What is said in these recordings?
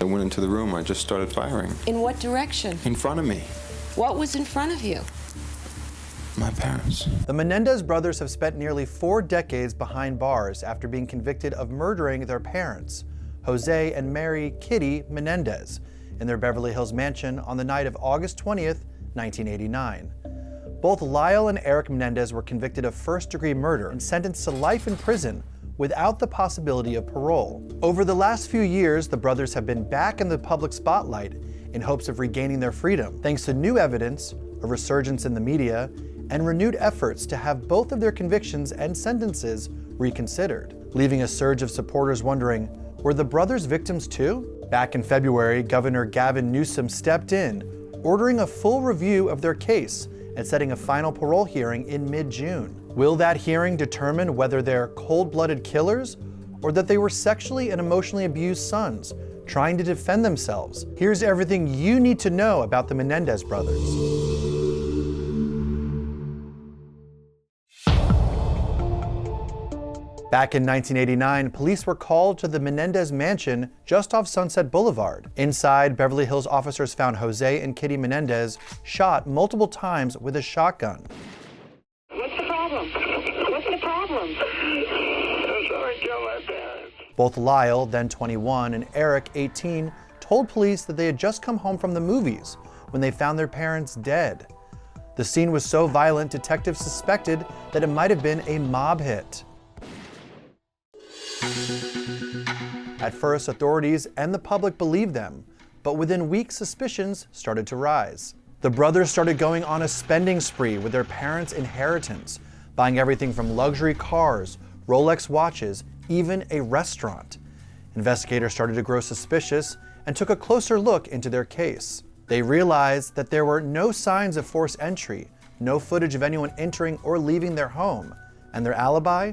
went into the room. I just started firing. In what direction? In front of me. What was in front of you? My parents. The Menendez brothers have spent nearly 4 decades behind bars after being convicted of murdering their parents, Jose and Mary Kitty Menendez, in their Beverly Hills mansion on the night of August 20th, 1989. Both Lyle and Eric Menendez were convicted of first-degree murder and sentenced to life in prison without the possibility of parole. Over the last few years, the brothers have been back in the public spotlight in hopes of regaining their freedom, thanks to new evidence, a resurgence in the media, and renewed efforts to have both of their convictions and sentences reconsidered, leaving a surge of supporters wondering, were the brothers victims too? Back in February, Governor Gavin Newsom stepped in, ordering a full review of their case and setting a final parole hearing in mid-June. Will that hearing determine whether they're cold-blooded killers or that they were sexually and emotionally abused sons trying to defend themselves? Here's everything you need to know about the Menendez brothers. Back in 1989, police were called to the Menendez mansion just off Sunset Boulevard. Inside, Beverly Hills officers found Jose and Kitty Menendez shot multiple times with a shotgun. What's the problem? What's the problem? Sorry, kill my parents. Both Lyle, then 21, and Eric, 18, told police that they had just come home from the movies when they found their parents dead. The scene was so violent, detectives suspected that it might have been a mob hit. At first, authorities and the public believed them, but within weeks, suspicions started to rise. The brothers started going on a spending spree with their parents' inheritance, buying everything from luxury cars, Rolex watches, even a restaurant. Investigators started to grow suspicious and took a closer look into their case. They realized that there were no signs of forced entry, no footage of anyone entering or leaving their home, and their alibi?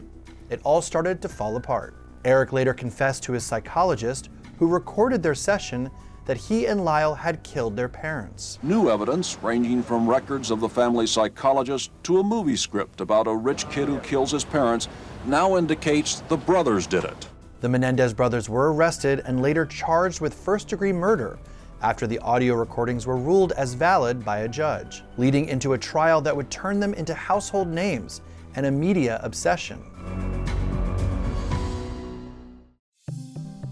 It all started to fall apart. Eric later confessed to his psychologist, who recorded their session, that he and Lyle had killed their parents. New evidence ranging from records of the family psychologist to a movie script about a rich kid who kills his parents now indicates the brothers did it. The Menendez brothers were arrested and later charged with first-degree murder after the audio recordings were ruled as valid by a judge, leading into a trial that would turn them into household names and a media obsession.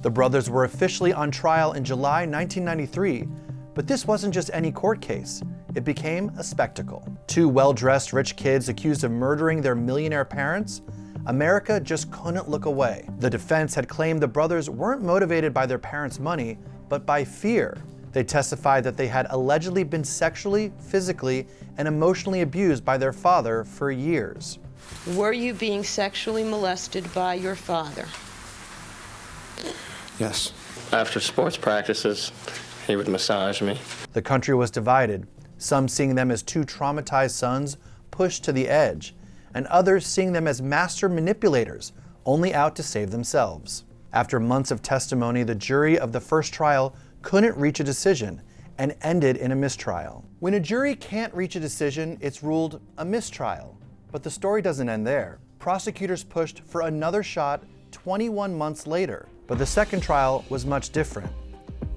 The brothers were officially on trial in July 1993, but this wasn't just any court case. It became a spectacle. 2 well-dressed rich kids accused of murdering their millionaire parents? America just couldn't look away. The defense had claimed the brothers weren't motivated by their parents' money, but by fear. They testified that they had allegedly been sexually, physically, and emotionally abused by their father for years. Were you being sexually molested by your father? Yes. After sports practices, he would massage me. The country was divided, some seeing them as 2 traumatized sons pushed to the edge, and others seeing them as master manipulators, only out to save themselves. After months of testimony, the jury of the first trial couldn't reach a decision and ended in a mistrial. When a jury can't reach a decision, it's ruled a mistrial. But the story doesn't end there. Prosecutors pushed for another shot 21 months later. But the second trial was much different.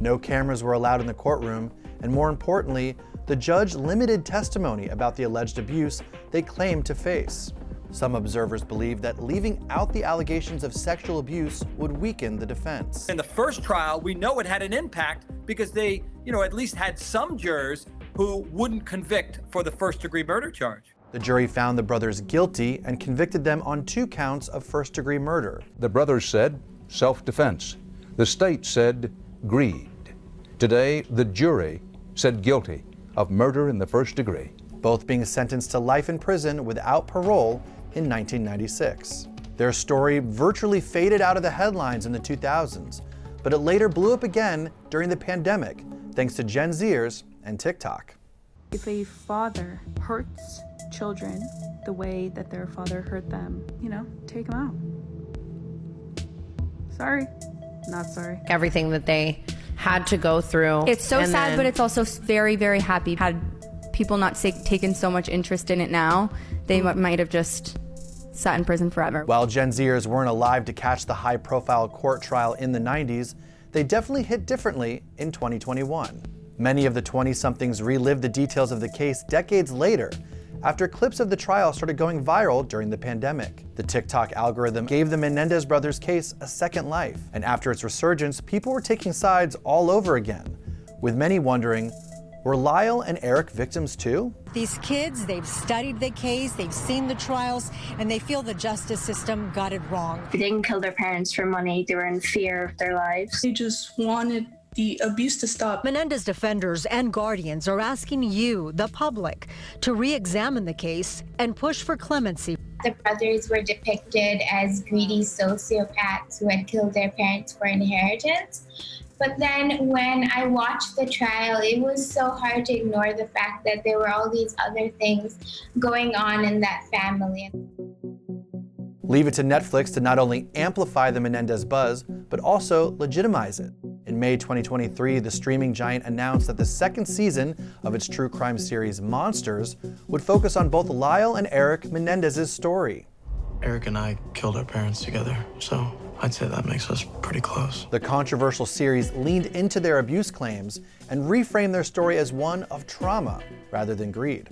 No cameras were allowed in the courtroom, and more importantly, the judge limited testimony about the alleged abuse they claimed to face. Some observers believe that leaving out the allegations of sexual abuse would weaken the defense. In the first trial, we know it had an impact because they, at least had some jurors who wouldn't convict for the first-degree murder charge. The jury found the brothers guilty and convicted them on 2 counts of first-degree murder. The brothers said self-defense. The state said greed. Today, the jury said guilty of murder in the first degree. Both being sentenced to life in prison without parole in 1996. Their story virtually faded out of the headlines in the 2000s, but it later blew up again during the pandemic, thanks to Gen Zers and TikTok. If a father hurts children the way that their father hurt them, take them out. Sorry, not sorry. Everything that they had to go through. It's so sad, but it's also very, very happy. Had people not taken so much interest in it now, they might have just sat in prison forever. While Gen Zers weren't alive to catch the high-profile court trial in the 90s, they definitely hit differently in 2021. Many of the 20-somethings relived the details of the case decades later, after clips of the trial started going viral during the pandemic. The TikTok algorithm gave the Menendez brothers' case a second life, and after its resurgence, people were taking sides all over again, with many wondering, were Lyle and Eric victims too? These kids, they've studied the case, they've seen the trials, and they feel the justice system got it wrong. They didn't kill their parents for money. They were in fear of their lives. They just wanted the abuse to stop. Menendez defenders and guardians are asking you, the public, to re-examine the case and push for clemency. The brothers were depicted as greedy sociopaths who had killed their parents for inheritance. But then when I watched the trial, it was so hard to ignore the fact that there were all these other things going on in that family. Leave it to Netflix to not only amplify the Menendez buzz, but also legitimize it. In May 2023, the streaming giant announced that the second season of its true crime series, Monsters, would focus on both Lyle and Eric Menendez's story. Eric and I killed our parents together, so I'd say that makes us pretty close. The controversial series leaned into their abuse claims and reframed their story as one of trauma rather than greed.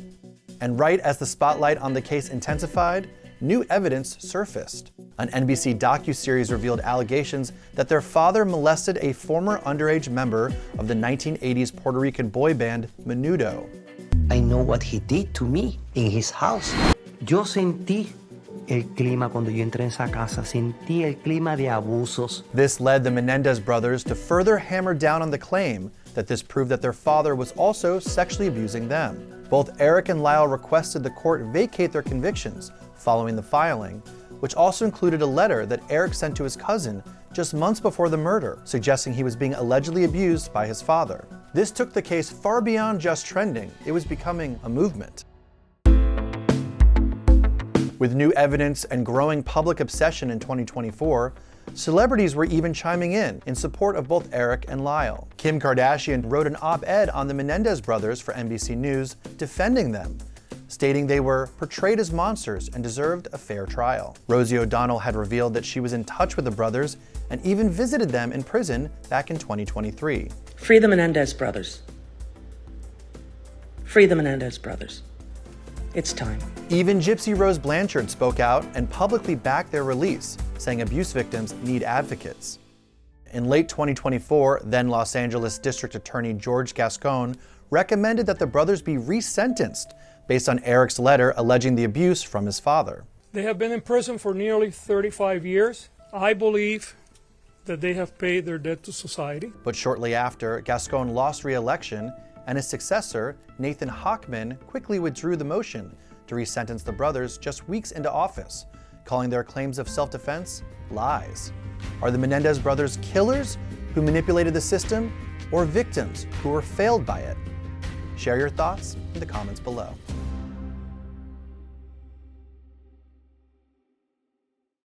And right as the spotlight on the case intensified, new evidence surfaced. An NBC docuseries revealed allegations that their father molested a former underage member of the 1980s Puerto Rican boy band Menudo. I know what he did to me in his house. Yo sentí el clima cuando yo entré en esa casa, sentí el clima de abusos. This led the Menendez brothers to further hammer down on the claim that this proved that their father was also sexually abusing them. Both Eric and Lyle requested the court vacate their convictions following the filing, which also included a letter that Eric sent to his cousin just months before the murder, suggesting he was being allegedly abused by his father. This took the case far beyond just trending. It was becoming a movement. With new evidence and growing public obsession in 2024, celebrities were even chiming in support of both Eric and Lyle. Kim Kardashian wrote an op-ed on the Menendez brothers for NBC News defending them, stating they were portrayed as monsters and deserved a fair trial. Rosie O'Donnell had revealed that she was in touch with the brothers and even visited them in prison back in 2023. Free the Menendez brothers. Free the Menendez brothers. It's time. Even Gypsy Rose Blanchard spoke out and publicly backed their release, saying abuse victims need advocates. In late 2024, then Los Angeles District Attorney George Gascon recommended that the brothers be resentenced based on Eric's letter alleging the abuse from his father. They have been in prison for nearly 35 years. I believe that they have paid their debt to society. But shortly after, Gascon lost re-election, and his successor, Nathan Hochman, quickly withdrew the motion to resentence the brothers just weeks into office, calling their claims of self-defense lies. Are the Menendez brothers killers who manipulated the system, or victims who were failed by it? Share your thoughts in the comments below.